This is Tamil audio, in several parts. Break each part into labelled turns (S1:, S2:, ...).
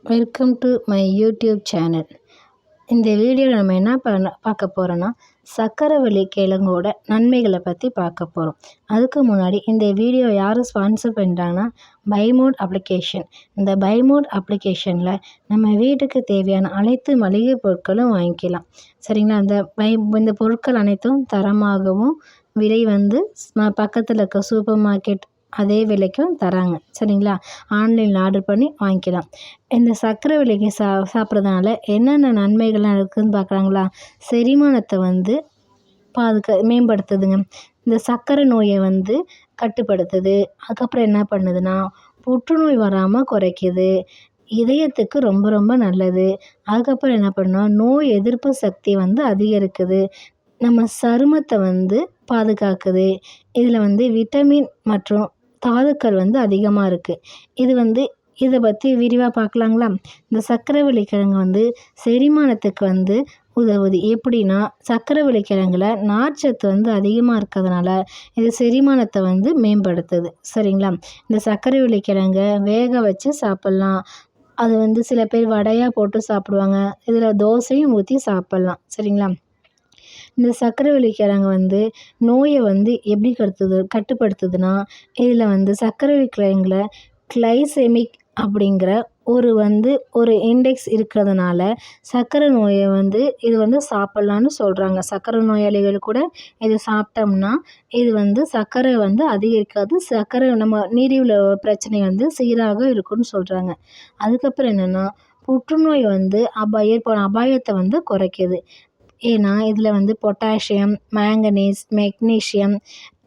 S1: Welcome to my YouTube channel. இந்த வீடியோவில் நம்ம என்ன பார்க்க போகிறோன்னா, சக்கரவள்ளி கிழங்கோட நன்மைகளை பற்றி பார்க்க போகிறோம். அதுக்கு முன்னாடி இந்த வீடியோ யார் ஸ்பான்சர் பண்ணுறாங்கன்னா, பைமோட் அப்ளிகேஷன். இந்த பைமோட் அப்ளிகேஷனில் நம்ம வீட்டுக்கு தேவையான அனைத்து மளிகை பொருட்களும் வாங்கிக்கலாம். சரிங்களா? இந்த பொருட்கள் அனைத்தும் தரமாகவும் விலை பக்கத்தில் இருக்க சூப்பர் மார்க்கெட் அதே விலைக்கும் தராங்க. சரிங்களா? ஆன்லைனில் ஆர்டர் பண்ணி வாங்கிக்கலாம். இந்த சக்கரவள்ளிக்கு சாப்பிட்றதுனால என்னென்ன நன்மைகள்லாம் இருக்குதுன்னு பார்க்குறாங்களா? செரிமானத்தை மேம்படுத்துதுங்க. இந்த சர்க்கரை நோயை கட்டுப்படுத்துது. அதுக்கப்புறம் என்ன பண்ணுதுன்னா, புற்றுநோய் வராமல் குறைக்குது. இதயத்துக்கு ரொம்ப ரொம்ப நல்லது. அதுக்கப்புறம் என்ன பண்ணோம், நோய் எதிர்ப்பு சக்தி அதிகரிக்குது. நம்ம சருமத்தை பாதுகாக்குது. இதில் விட்டமின் மற்றும் தாதுக்கள் அதிகமாக இருக்குது. இதை பற்றி விரிவாக பார்க்கலாங்களா? இந்த சக்கரவள்ளி கிழங்கு செரிமானத்துக்கு உதவுது. எப்படின்னா, சக்கரவள்ளி கிழங்குல நார்ச்சத்து அதிகமாக இருக்கிறதுனால இது செரிமானத்தை மேம்படுத்துது. சரிங்களா? இந்த சக்கரவள்ளி கிழங்கை வேக வச்சு சாப்பிட்லாம். அது சில பேர் வடையாக போட்டு சாப்பிடுவாங்க. இதில் தோசையும் ஊற்றி சாப்பிட்லாம். சரிங்களா? இந்த சக்கரவள்ளி கிழங்கு நோயை எப்படி கட்டுப்படுத்துதுன்னா, இதில் சக்கரவள்ளி கிழங்குல கிளைசெமிக் அப்படிங்கிற ஒரு இண்டெக்ஸ் இருக்கிறதுனால சர்க்கரை நோயை இது சாப்பிட்லான்னு சொல்கிறாங்க. சர்க்கரை நோயாளிகள் கூட இது சாப்பிட்டோம்னா இது சர்க்கரை அதிகரிக்காது. சர்க்கரை நம்ம நீரிழிவு பிரச்சனை சீராக இருக்குன்னு சொல்கிறாங்க. அதுக்கப்புறம் என்னென்னா, புற்றுநோய் ஏற்படும் அபாயத்தை குறைக்குது. ஏன்னா இதில் பொட்டாசியம், மேங்கனீஸ், மெக்னீஷியம்,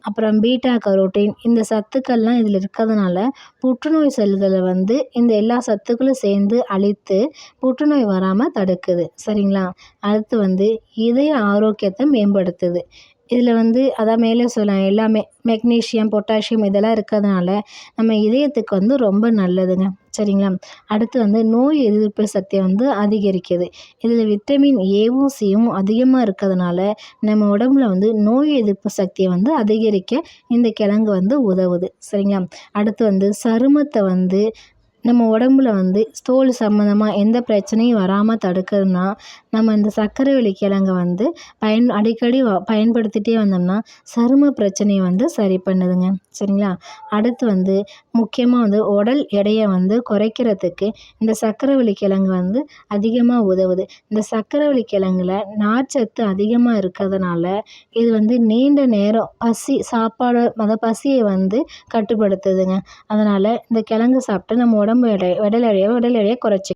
S1: அப்புறம் பீட்டா கரோட்டின் இந்த சத்துக்கள்லாம் இதில் இருக்கிறதுனால புற்றுநோய் செல்களை இந்த எல்லா சத்துக்களும் சேர்ந்து அழித்து புற்றுநோய் வராமல் தடுக்குது. சரிங்களா? அடுத்து இதய ஆரோக்கியத்தை மேம்படுத்துது. இதில் அதான் மேலே சொல்லலாம், எல்லாமே மெக்னீஷியம், பொட்டாசியம் இதெல்லாம் இருக்கிறதுனால நம்ம இதயத்துக்கு ரொம்ப நல்லதுங்க. சரிங்களா? அடுத்து நோய் எதிர்ப்பு சக்தியை அதிகரிக்குது. இதில் விட்டமின் ஏவும் சியும் அதிகமாக இருக்கிறதுனால நம்ம உடம்புல நோய் எதிர்ப்பு சக்தியை அதிகரிக்க இந்த கிழங்கு உதவுது. சரிங்களா? அடுத்து சருமத்தை நம்ம உடம்புல தோல் சம்மந்தமாக எந்த பிரச்சனையும் வராமல் தடுக்கிறதுனா, நம்ம இந்த சக்கரவள்ளி கிழங்கை அடிக்கடி பயன்படுத்திகிட்டே வந்தோம்னா சரும பிரச்சனையை சரி பண்ணுதுங்க. சரிங்களா? அடுத்து முக்கியமாக உடல் எடையை குறைக்கிறதுக்கு இந்த சக்கரவள்ளி கிழங்கு அதிகமாக உதவுது. இந்த சக்கரவள்ளி கிழங்குல நார்ச்சத்து அதிகமாக இருக்கிறதுனால இது நீண்ட நேரம் பசியை கட்டுப்படுத்துதுங்க. அதனால் இந்த கிழங்கு சாப்பிட்டு நம்ம உடல் எடையை குறைச்சி